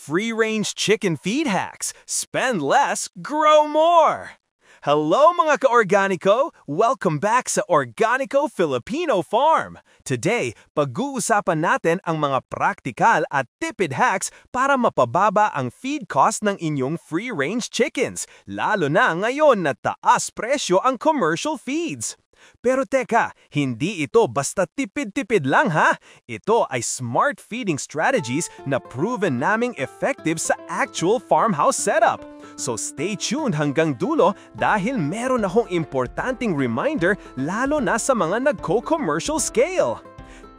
Free-range chicken feed hacks. Spend less, grow more. Hello mga ka-Organico! Welcome back sa Organico Filipino Farm. Today, pag-uusapan natin ang mga praktikal at tipid hacks para mapababa ang feed cost ng inyong free-range chickens, lalo na ngayon na taas presyo ang commercial feeds. Pero teka, hindi ito basta tipid-tipid lang ha! Ito ay smart feeding strategies na proven naming effective sa actual farmhouse setup. So stay tuned hanggang dulo dahil meron akong importanteng reminder lalo na sa mga nagko-commercial scale.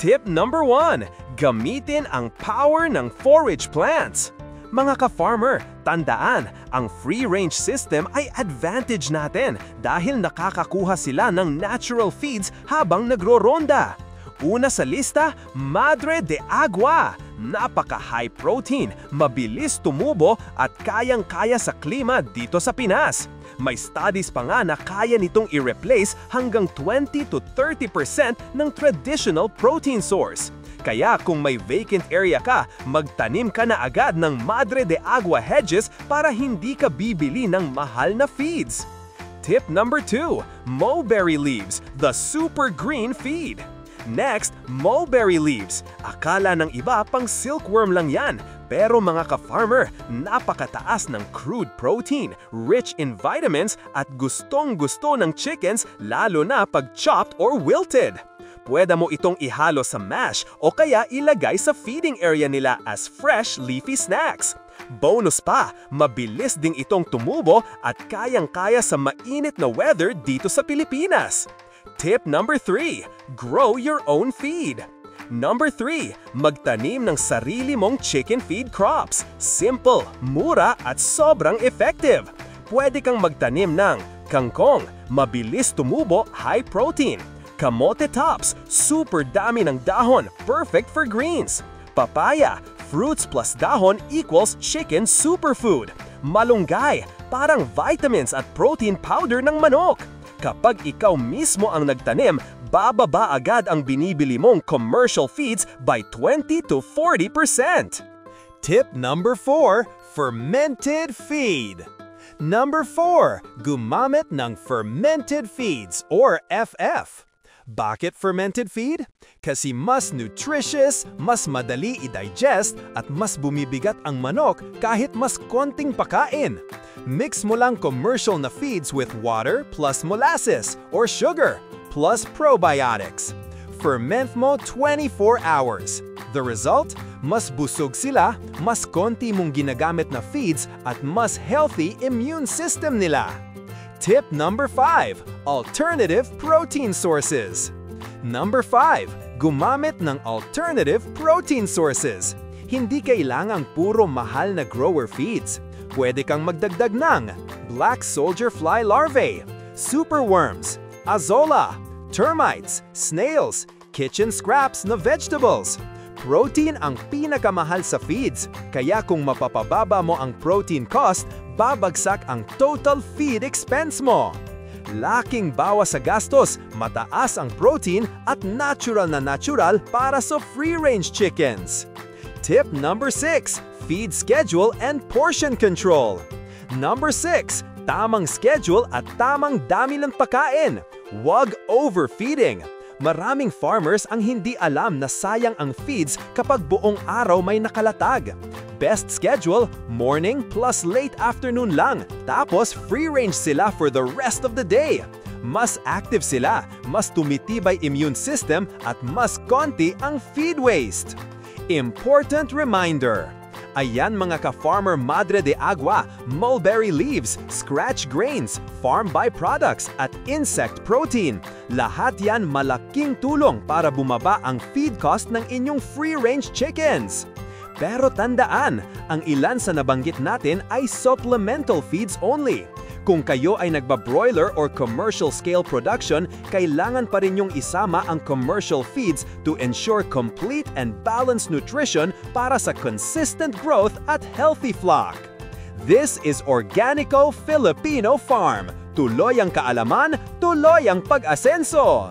Tip number 1. Gamitin ang power ng forage plants. Mga ka-farmer, tandaan, ang free-range system ay advantage natin dahil nakakakuha sila ng natural feeds habang nagro-ronda. Una sa lista, Madre de Agua. Napaka-high protein, mabilis tumubo at kayang-kaya sa klima dito sa Pinas. May studies pa nga na kaya nitong i-replace hanggang 20 to 30% ng traditional protein source. Kaya kung may vacant area ka, magtanim ka na agad ng Madre de Agua hedges para hindi ka bibili ng mahal na feeds. Tip number 2. Mulberry leaves, the super green feed. Next, mulberry leaves. Akala ng iba pang silkworm lang yan. Pero mga ka-farmer, napakataas ng crude protein, rich in vitamins at gustong-gusto ng chickens lalo na pag chopped or wilted. Pwede mo itong ihalo sa mash o kaya ilagay sa feeding area nila as fresh leafy snacks. Bonus pa, mabilis ding itong tumubo at kayang-kaya sa mainit na weather dito sa Pilipinas. Tip number 3. Grow your own feed. Number 3. Magtanim ng sarili mong chicken feed crops. Simple, mura at sobrang effective. Pwede kang magtanim ng kangkong, mabilis tumubo, high protein. Kamote tops, super dami ng dahon, perfect for greens. Papaya, fruits plus dahon equals chicken superfood. Malunggay, parang vitamins at protein powder ng manok. Kapag ikaw mismo ang nagtanim, bababa agad ang binibili mong commercial feeds by 20 to 40%. Tip number 4. Fermented feed. Number 4. Gumamit ng fermented feeds or FF. Bakit fermented feed? Kasi mas nutritious, mas madali i-digest at mas bumibigat ang manok kahit mas konting pakain. Mix mo lang commercial na feeds with water plus molasses or sugar plus probiotics. Ferment mo 24 hours. The result? Mas busog sila, mas konti mong ginagamit na feeds at mas healthy immune system nila. Tip number 5. Alternative protein sources. Number 5. Gumamit ng alternative protein sources. Hindi kailangang puro mahal na grower feeds. Pwede kang magdagdag ng black soldier fly larvae, superworms, azolla, termites, snails, kitchen scraps na vegetables. Protein ang pinakamahal sa feeds, kaya kung mapapababa mo ang protein cost, babagsak ang total feed expense mo. Laking bawas sa gastos, mataas ang protein at natural para sa free-range chickens. Tip number 6. Feed schedule and portion control. Number 6. Tamang schedule at tamang dami ng pagkain. Huwag overfeeding. Maraming farmers ang hindi alam na sayang ang feeds kapag buong araw may nakalatag. Best schedule, morning plus late afternoon lang. Tapos free-range sila for the rest of the day. Mas active sila, mas tumitibay immune system at mas konti ang feed waste. Important reminder. Ayan mga ka-farmer Madre de Agua, mulberry leaves, scratch grains, farm byproducts at insect protein. Lahat yan malaking tulong para bumaba ang feed cost ng inyong free-range chickens. Pero tandaan, ang ilan sa nabanggit natin ay supplemental feeds only. Kung kayo ay nagba-broiler or commercial scale production, kailangan pa rin yung isama ang commercial feeds to ensure complete and balanced nutrition para sa consistent growth at healthy flock. This is Organico Filipino Farm. Tuloy ang kaalaman, tuloy ang pag-asenso!